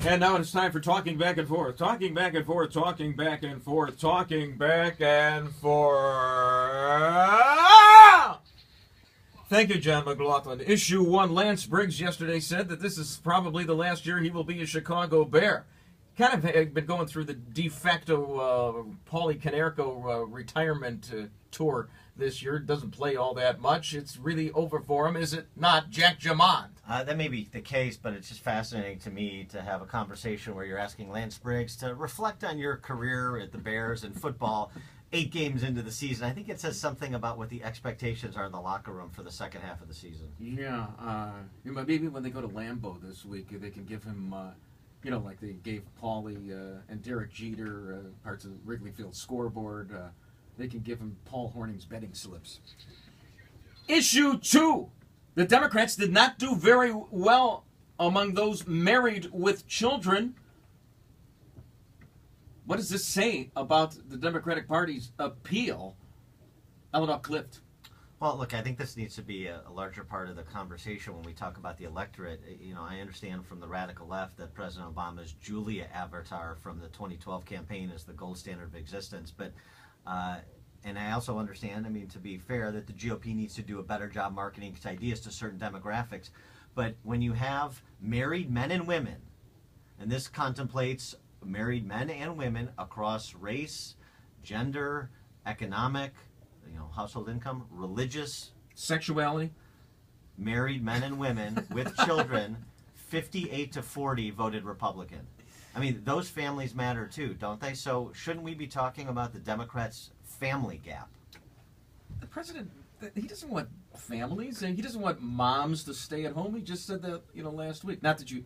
And now it's time for talking back and forth. Talking back and forth, talking back and forth, talking back and forth. Thank you, John McLaughlin. Issue 1, Lance Briggs yesterday said that this is probably the last year he will be a Chicago Bear. Kind of been going through the de facto Paulie Canerco retirement tour this year. Doesn't play all that much. It's really over for him, is it not, Jack Jamond? That may be the case, but it's just fascinating to me to have a conversation where you're asking Lance Briggs to reflect on your career at the Bears and football 8 games into the season. I think it says something about what the expectations are in the locker room for the second half of the season. Yeah, maybe when they go to Lambeau this week, they can give him... like they gave Paulie and Derek Jeter parts of the Wrigley Field scoreboard. They can give him Paul Hornung's betting slips. Issue 2. The Democrats did not do very well among those married with children. What does this say about the Democratic Party's appeal? Eleanor Clift. Well, look, I think this needs to be a larger part of the conversation when we talk about the electorate. I understand from the radical left that President Obama's Julia avatar from the 2012 campaign is the gold standard of existence. But, and I also understand, to be fair, that the GOP needs to do a better job marketing its ideas to certain demographics. But when you have married men and women, and this contemplates married men and women across race, gender, economic, household income, religious, sexuality, married men and women with children, 58-40 voted Republican. Those families matter too, don't they? So shouldn't we be talking about the Democrats' family gap? The president, he doesn't want families, and he doesn't want moms to stay at home. He just said that, last week. Not that you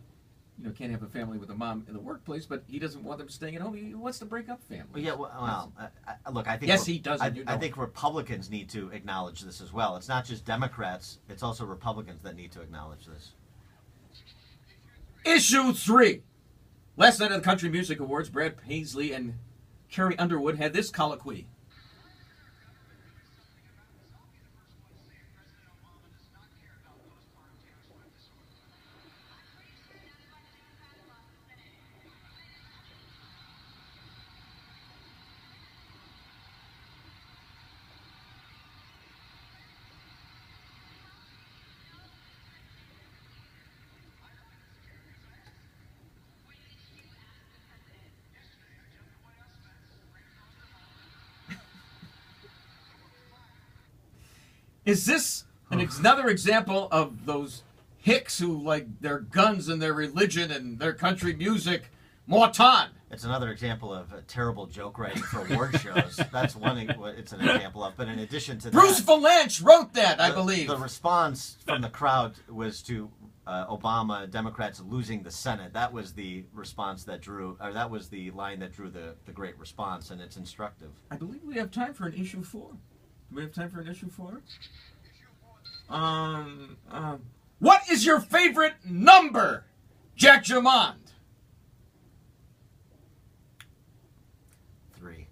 can't have a family with a mom in the workplace, but he doesn't want them staying at home. He wants to break up families. Well, yeah, look, I think... Yes, he does. I think Republicans need to acknowledge this as well. It's not just Democrats, it's also Republicans that need to acknowledge this. Issue 3. Last night at the Country Music Awards, Brad Paisley and Carrie Underwood had this colloquy. Is this another example of those hicks who like their guns and their religion and their country music more time? It's another example of a terrible joke writing for award shows. That's one it's an example of. But in addition to Bruce Valanche wrote that, I believe. The response from the crowd was to Obama, Democrats losing the Senate. That was the response that that was the line that drew the great response, and it's instructive. I believe we have time for an issue 4. Do we have time for an issue 4? What is your favorite number, Jack Jamond? 3.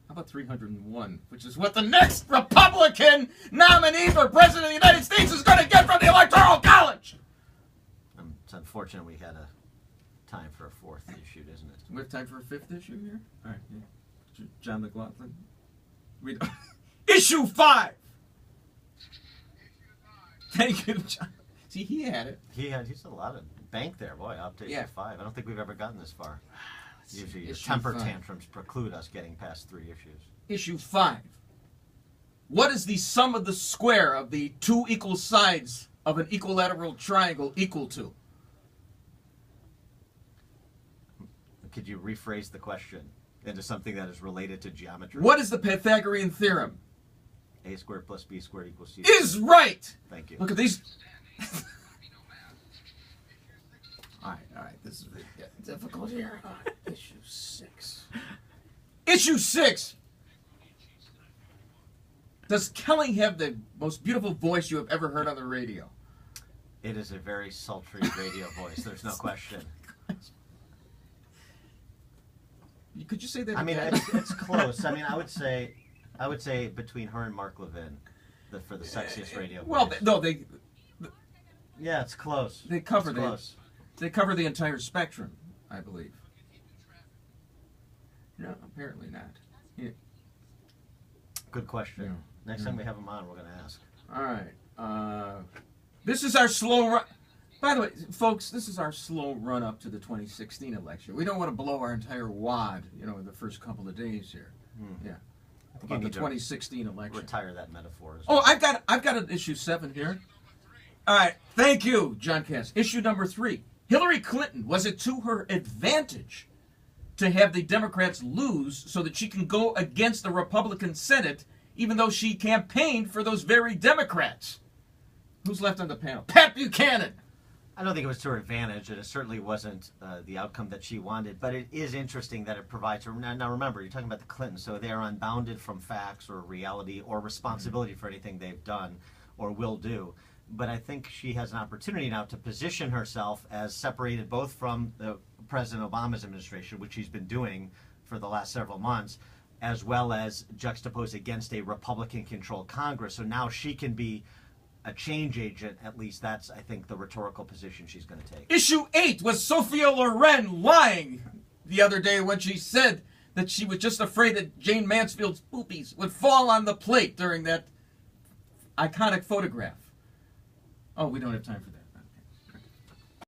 How about 301, which is what the next Republican nominee for President of the United States is going to get from the Electoral College? It's unfortunate we had a time for a 4th issue, isn't it? We have time for a 5th issue here? All right, yeah. John McLaughlin. Issue 5. Thank you, John. See, he had it. He's a lot of bank there, boy. Up to issue 5. I don't think we've ever gotten this far. Usually, your temper tantrums preclude us getting past 3 issues. Issue 5. What is the sum of the square of the 2 equal sides of an equilateral triangle equal to? Could you rephrase the question into something that is related to geometry? What is the Pythagorean theorem? A squared plus B squared equals C. Is right! Thank you. Look at these. All right. This is getting difficult here. Issue 6. Issue 6. Does Kelly have the most beautiful voice you have ever heard on the radio? It is a very sultry radio voice. There's no question. Could you say that? I mean, it's close. I mean, I would say between her and Mark Levin, for the sexiest radio voice. Well, no, they. Yeah, it's close. They covered it. Close. They cover the entire spectrum, I believe. No, apparently not. Yeah. Good question. Yeah. Next time we have him on, we're going to ask. All right. This is our slow run. By the way, folks, this is our slow run up to the 2016 election. We don't want to blow our entire wad, in the first couple of days here. Yeah. About the 2016 election. Retire that metaphor. Oh, I've got an issue 7 here. All right. Thank you, John Cass. Issue number 3. Hillary Clinton, was it to her advantage to have the Democrats lose so that she can go against the Republican Senate, even though she campaigned for those very Democrats? Who's left on the panel? Pat Buchanan. I don't think it was to her advantage, and it certainly wasn't the outcome that she wanted. But it is interesting that it provides her. Now remember, you're talking about the Clintons, so they are unbounded from facts or reality or responsibility for anything they've done or will do. But I think she has an opportunity now to position herself as separated both from President Obama's administration, which she's been doing for the last several months, as well as juxtaposed against a Republican-controlled Congress. So now she can be a change agent. At least that's, I think, the rhetorical position she's going to take. Issue 8 was Sophia Loren lying the other day when she said that she was just afraid that Jane Mansfield's boobies would fall on the plate during that iconic photograph. Oh, we don't have time for that.